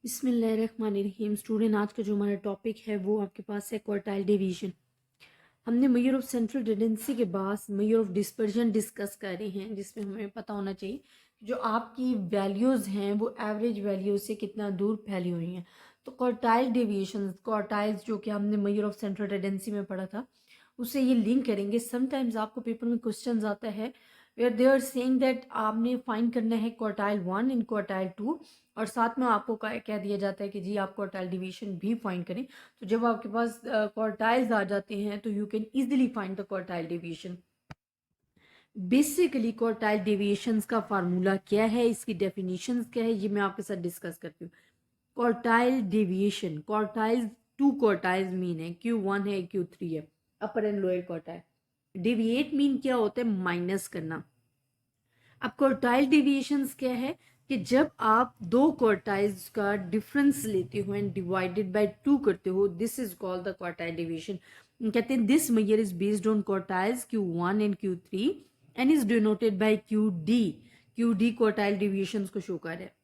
बिस्मिल्लाहिर्रहमानिर्रहीम। स्टूडेंट, आज का जो हमारा टॉपिक है वो आपके पास है क्वार्टाइल डेविएशन। हमने मेजर ऑफ सेंट्रल टेंडेंसी के बाद मेजर ऑफ डिस्पर्जन डिस्कस कर रहे हैं, जिसमें हमें पता होना चाहिए जो आपकी वैल्यूज़ हैं वो एवरेज वैल्यूज से कितना दूर फैली हुई हैं। तो क्वार्टाइल डेविएशन, क्वार्टाइल्स जो कि हमने मेजर ऑफ सेंट्रल टेंडेंसी में पढ़ा था, उससे ये लिंक करेंगे। समटाइम्स आपको पेपर में क्वेश्चन आता है where they are saying that आपने फाइंड करना है क्वार्टाइल 1 इन क्वार्टाइल 2, और साथ में आपको कह दिया जाता है कि जी आप क्वार्टाइल डिवीजन भी फाइंड करें। तो जब आपके पास क्वार्टाइल्स आ जाते हैं तो you can easily find the quartile division. Basically quartile deviations का फार्मूला क्या है, इसकी डेफिनेशंस क्या है, ये मैं आपके साथ डिस्कस करती हूँ। Quartile deviation, quartiles, two quartiles mean है, Q1 है, Q3 है, upper and lower quartile. Deviate mean क्या होता है? माइनस करना। अब क्वार्टाइल डेविएशंस क्या है कि जब आप दो क्वार्टाइल्स का डिफरेंस लेते हो एंड डिवाइडेड बाय 2 करते हो, this is called the quartile deviation. कहते हैं this measure is based on quartiles Q1 and Q3 and is denoted by QD। QD quartile deviations को शो कर रहा है।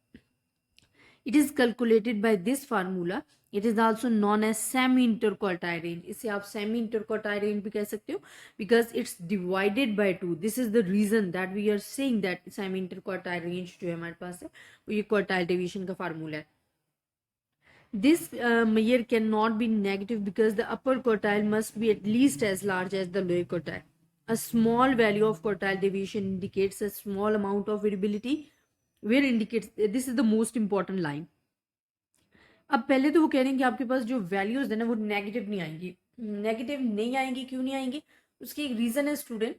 It is calculated by this formula. It is also known as semi-interquartile range. इसे आप semi-interquartile range भी कह सकते हो because it's divided by 2. This is the reason that we are saying that semi-interquartile range जो है हमारे पास है वो ये quartile division का formula है. This measure cannot be negative because the upper quartile must be at least as large as the lower quartile. A small value of quartile deviation indicates a small amount of variability, where indicates this is the most important line. अब पहले तो वो कह रहे हैं कि आपके पास जो वैल्यूज है ना वो नेगेटिव नहीं आएंगी। नेगेटिव नहीं आएंगी, क्यों नहीं आएंगी? उसकी एक रीजन है स्टूडेंट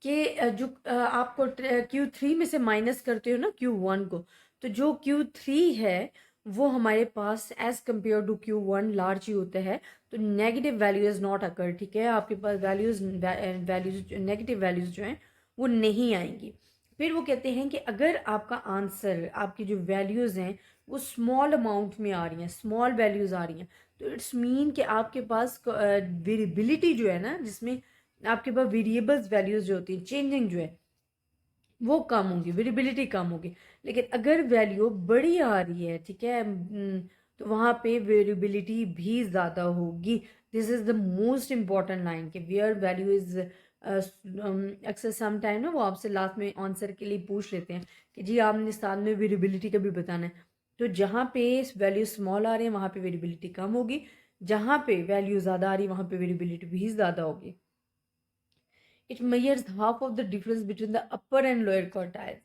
कि जो आपको Q3 में से माइनस करते हो ना Q1 को, तो जो Q3 है वो हमारे पास as compare to Q1 large ही होता है। तो negative value is not occur, ठीक है? आपके पास वैल्यूज नेगेटिव वैल्यूज जो हैं वो नहीं आएंगी। फिर वो कहते हैं कि अगर आपका आंसर, आपकी जो वैल्यूज़ हैं वो स्मॉल अमाउंट में आ रही हैं, स्मॉल वैल्यूज़ आ रही हैं, तो इट्स मीन कि आपके पास वेरिएबिलिटी जो है ना, जिसमें आपके पास वेरिएबल्स वैल्यूज़ जो होती हैं, चेंजिंग जो है वो कम होंगी, वेरिएबिलिटी कम होगी। लेकिन अगर वैल्यू बड़ी आ रही है, ठीक है, तो वहाँ पे वेरिएबिलिटी भी ज़्यादा होगी। This is the most important line कि वेयर वैल्यू इज़ अक्सर सम टाइम ना वो आपसे लास्ट में आंसर के लिए पूछ लेते हैं कि जी आपने साथ में वेरिएबिलिटी का भी बताना है। तो जहाँ पे वैल्यू स्मॉल आ रही है वहाँ पे वेरिएबिलिटी कम होगी, जहाँ पे वैल्यू ज़्यादा आ रही है वहाँ पे वेरिएबिलिटी भी ज़्यादा होगी। It measures half of the difference between the upper and lower quartiles.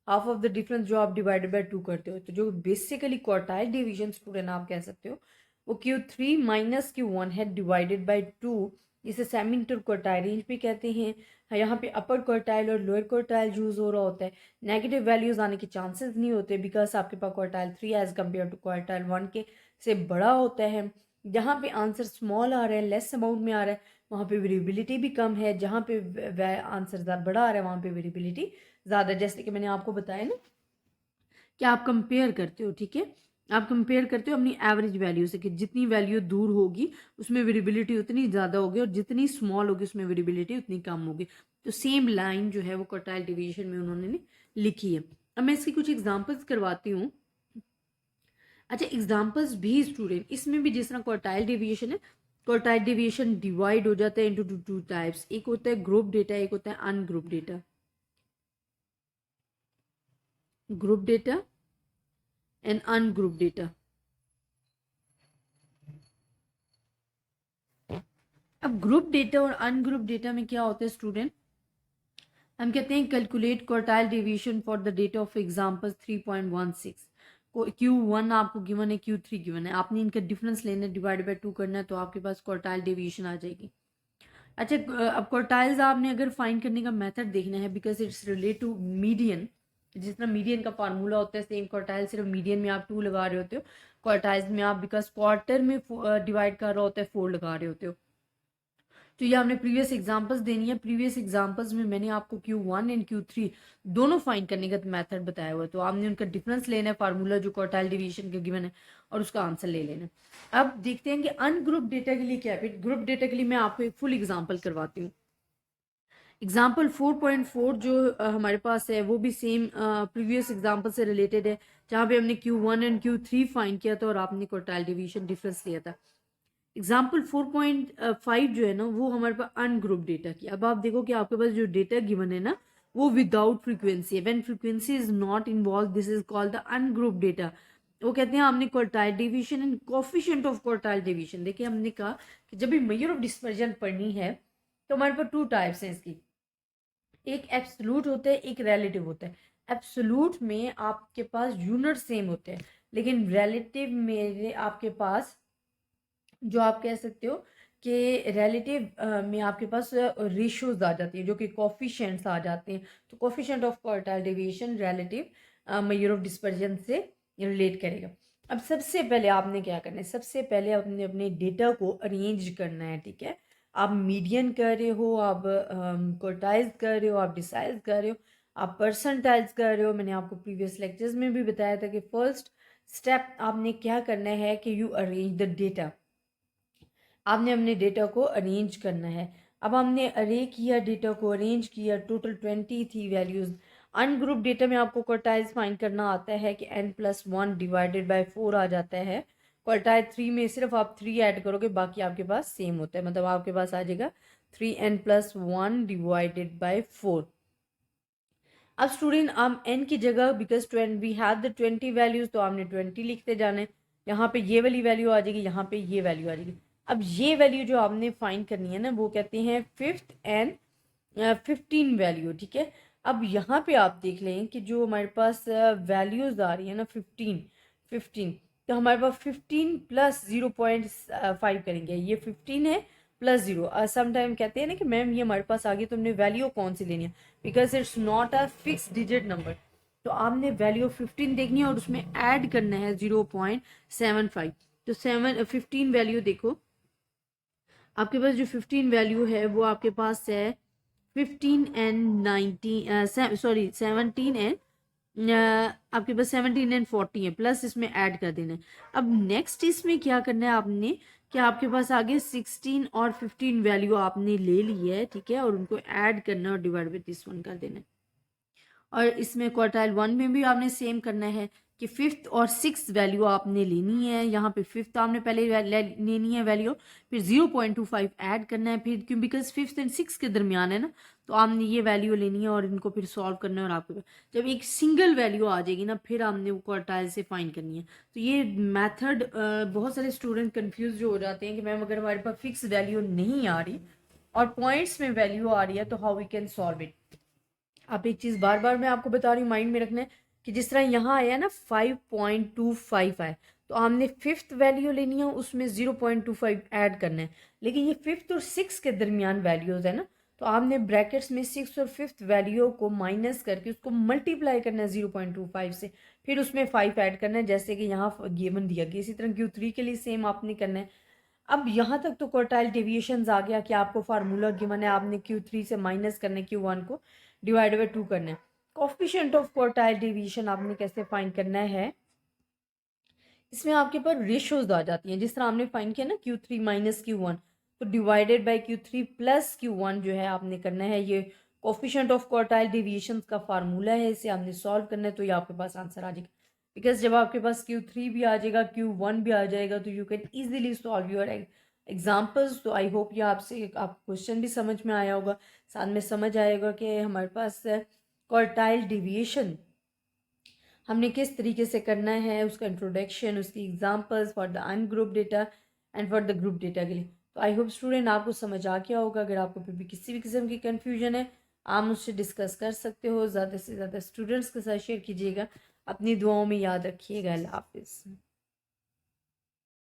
Half of the difference जो आप डिवाइडेड बाय 2 करते हो, तो जो बेसिकली क्वार्टाइल डिवीजन स्टूडेंट आप कह सकते हो वो Q3 माइनस Q1 है डिवाइडेड बाय 2। इसे सेमी इंटर क्वार्टाइल रेंज भी कहते हैं। यहाँ पे अपर क्वार्टाइल और लोअर क्वार्टाइल यूज हो रहा होता है। नेगेटिव वैल्यूज आने के चांसेस नहीं होते बिकॉज आपके पास quartile 3 as compare to quartile 1 के से बड़ा होता है। जहाँ पे आंसर स्मॉल आ रहा है, लेस अमाउंट में आ रहा है, वहाँ पे वेरिएबिलिटी भी कम है। जहाँ पे आंसर बड़ा आ रहा है वहाँ पे वेरिएबिलिटी ज़्यादा। जैसे कि मैंने आपको बताया ना कि आप कंपेयर करते हो, ठीक है, आप कंपेयर करते हो अपनी एवरेज वैल्यू से कि जितनी वैल्यू दूर होगी उसमें वेरिएबिलिटी उतनी ज़्यादा होगी और जितनी स्मॉल होगी उसमें वेरिएबिलिटी उतनी कम होगी। तो सेम लाइन जो है वो क्वार्टाइल डिवीजन में उन्होंने लिखी है। अब मैं इसकी कुछ एग्जांपल्स करवाती हूँ। अच्छा, एग्जांपल्स भी स्टूडेंट इसमें भी जिस तरह क्वार्टाइल डेविएशन है, क्वार्टाइल डेविएशन डिवाइड हो जाता है इनटू टू टाइप्स। एक होता है ग्रुप डेटा, एक होता है ungroup data. Group data and ungroup data. अब ग्रुप डेटा और अनग्रुप डेटा में क्या होता है स्टूडेंट? हम कहते हैं calculate quartile deviation for the data of example 3.16। Q1 आपको गिवन है, Q3 गिवन है, आपने इनका डिफरेंस लेना है, डिवाइड बाय 2 करना है, तो आपके पास क्वार्टाइल डेविएशन आ जाएगी। अच्छा, अब क्वार्टाइल्स आपने अगर फाइंड करने का मेथड देखना है because it's relate to median. जिस तरह मीडियन का फार्मूला होता है सेम क्वार्टाइल, सिर्फ मीडियन में आप 2 लगा रहे होते हो, क्वार्टाइल्स में आप बिकॉज क्वार्टर में डिवाइड कर रहा होता है 4 लगा रहे होते हो। तो ये आपने प्रीवियस एग्जांपल्स देनी है। प्रीवियस एग्जांपल्स में मैंने आपको Q1 एंड Q3 दोनों फाइंड करने का मेथड बताया हुआ है, तो आपने उनका डिफरेंस लेना है, फार्मूला जो क्वार्टाइल डिवीजन का गिवन है, और उसका आंसर ले लेना है। अब देखते हैं कि अनग्रुप डेटा के लिए क्या है। ग्रुप डेटा के लिए मैं आपको एक फुल एग्जाम्पल करवाती हूँ। एग्जाम्पल 4.4 जो हमारे पास है वो भी सेम प्रीवियस एग्जाम्पल से रिलेटेड है। जहाँ पे हमने Q1 एंड Q3 फाइंड किया था और आपने क्वार्टाइल डेविएशन डिफरेंस लिया था। एग्जाम्पल 4.5 जो है ना वो हमारे पास अनग्रुप डेटा की। अब आप देखो कि आपके पास जो डेटा गिवन है ना वो विदाउट फ्रीक्वेंसी है। When frequency is not involve this is called the ungroup data. वो कहते हैं हमने quartile division and coefficient of quartile division. देखिए हमने कहा कि जब भी मेजर ऑफ डिस्पर्जन पढ़नी है तो हमारे पास टू टाइप्स हैं इसकी, एक एब्सोल्यूट होता है, एक रिलेटिव होता है। एब्सोल्यूट में आपके पास यूनिट सेम होते हैं, लेकिन रिलेटिव में आपके पास जो आप कह सकते हो कि रिलेटिव में आपके पास रेशियोज आ जाती है जो कि कोफिशिएंट्स आ जाते हैं। तो coefficient of quartile deviation relative measure of dispersion से रिलेट करेगा। अब सबसे पहले आपने क्या करना है, सबसे पहले आपने अपने डेटा को अरेंज करना है, ठीक है। आप मीडियन कर रहे हो, आप क्वार्टाइल्स कर रहे हो, आप डिसाइल्स कर रहे हो, आप परसेंटाइल्स कर रहे हो। मैंने आपको प्रीवियस लेक्चर्स में भी बताया था कि फर्स्ट स्टेप आपने क्या करना है कि यू अरेंज द डेटा। आपने अपने डेटा को अरेंज करना है। अब हमने अरे किया, डेटा को अरेंज किया, टोटल 20 थी वैल्यूज़। अनग्रुप डेटा में आपको क्वार्टाइल्स फाइंड करना आता है कि n+1 डिवाइडेड बाय 4 आ जाता है। क्वार्टाइल 3 में सिर्फ आप 3 ऐड करोगे, बाकी आपके पास सेम होता है, मतलब आपके पास आ जाएगा 3n+1 डिवाइडेड बाय 4। अब स्टूडेंट आप n की जगह because we have the 20 values तो आपने 20 लिखते जाना है। यहाँ पे ये वाली वैल्यू आ जाएगी, यहाँ पे ये वैल्यू आ जाएगी। अब ये वैल्यू जो आपने फाइंड करनी है ना वो कहते हैं 5th एंड 15 वैल्यू, ठीक है। अब यहाँ पे आप देख लें कि जो हमारे पास वैल्यूज आ रही है ना 15 तो हमारे पास 15 प्लस 0.5 करेंगे, ये 15 है प्लस 0। समटाइम कहते हैं ना कि मैम ये हमारे पास आ गई तो हमने वैल्यू कौन सी लेनी है, because it's not a fix digit number. तो आपने वैल्यू 15 देखनी है और उसमें ऐड करना है 0.75। तो 15 वैल्यू देखो, आपके पास जो 15 वैल्यू है वो आपके पास है 15 एंड 19 सॉरी 17 एंड आपके पास 17 एंड 40 है, प्लस इसमें ऐड कर देना है। अब नेक्स्ट इसमें क्या करना है आपने कि आपके पास आगे 16 और 15 वैल्यू आपने ले ली है, ठीक है, और उनको ऐड करना है और डिवाइड बाय दिस वन कर देना है। और इसमें क्वार्टाइल 1 में भी आपने सेम करना है कि 5th और 6th वैल्यू आपने लेनी है। यहाँ पे 5th आपने पहले लेनी है वैल्यू, फिर 0.25 ऐड करना है, फिर क्यों बिकॉज 5th एंड 6th के दरमियान है ना, तो आपने ये वैल्यू लेनी है और इनको फिर सॉल्व करना है। और आपके पास जब एक सिंगल वैल्यू आ जाएगी ना फिर आपने वो क्वार्टाइल से फाइंड करनी है। तो ये मैथड बहुत सारे स्टूडेंट कन्फ्यूज जो हो जाते हैं कि मैम अगर हमारे पास फिक्स वैल्यू नहीं आ रही और पॉइंट्स में वैल्यू आ रही है तो how we can solve it. आप एक चीज़ बार बार मैं आपको बता रही हूँ, माइंड में रखना है कि जिस तरह यहाँ आया ना 5.25 आए तो हमने 5th वैल्यू लेनी है, उसमें 0.25 ऐड करना है। लेकिन ये 5th और 6th के दरमियान वैल्यूज़ है ना, तो आपने ब्रैकेट्स में 6th और 5th वैल्यू को माइनस करके उसको मल्टीप्लाई करना है 0.25 से, फिर उसमें 5 ऐड करना है जैसे कि यहाँ गिवन दिया गया। इसी तरह Q3 के लिए सेम आपने करना है। अब यहाँ तक तो क्वार्टाइल डेविएशंस आ गया कि आपको फार्मूला गिवन है, आपने Q3 से माइनस करना है, Q1 को डिवाइड बाय 2 करना है। कोफिशिएंट ऑफ क्वार्टाइल डेविएशन आपने कैसे फाइंड करना है, इसमें आपके पास रेशियोज आ जाती हैं। जिस तरह आपने फाइंड किया ना Q3 माइनस Q1, तो divided by Q3 plus Q1 जो है आपने करना है। ये कोफिशिएंट ऑफ क्वार्टाइल डेविएशन का फार्मूला है, इसे आपने सॉल्व करना है तो ये आपके पास आंसर आ जाएगा। बिकॉज जब आपके पास Q3 भी आ जाएगा, Q1 भी आ जाएगा, तो you can easily solve your examples. तो आई होप ये आपसे आप क्वेश्चन भी समझ में आया होगा, साथ में समझ आएगा कि हमारे पास क्वार्टाइल डेविएशन हमने किस तरीके से करना है, उसका इंट्रोडक्शन, उसकी examples for the ungroup data and for the group data के लिए। तो आई होप स्टूडेंट आपको समझ आ गया होगा। अगर आपको फिर भी किसी भी किस्म की कन्फ्यूजन है आप मुझसे डिस्कस कर सकते हो। ज़्यादा से ज़्यादा स्टूडेंट्स के साथ शेयर कीजिएगा। अपनी दुआओं में याद रखिएगा। अल्लाह हाफिज़।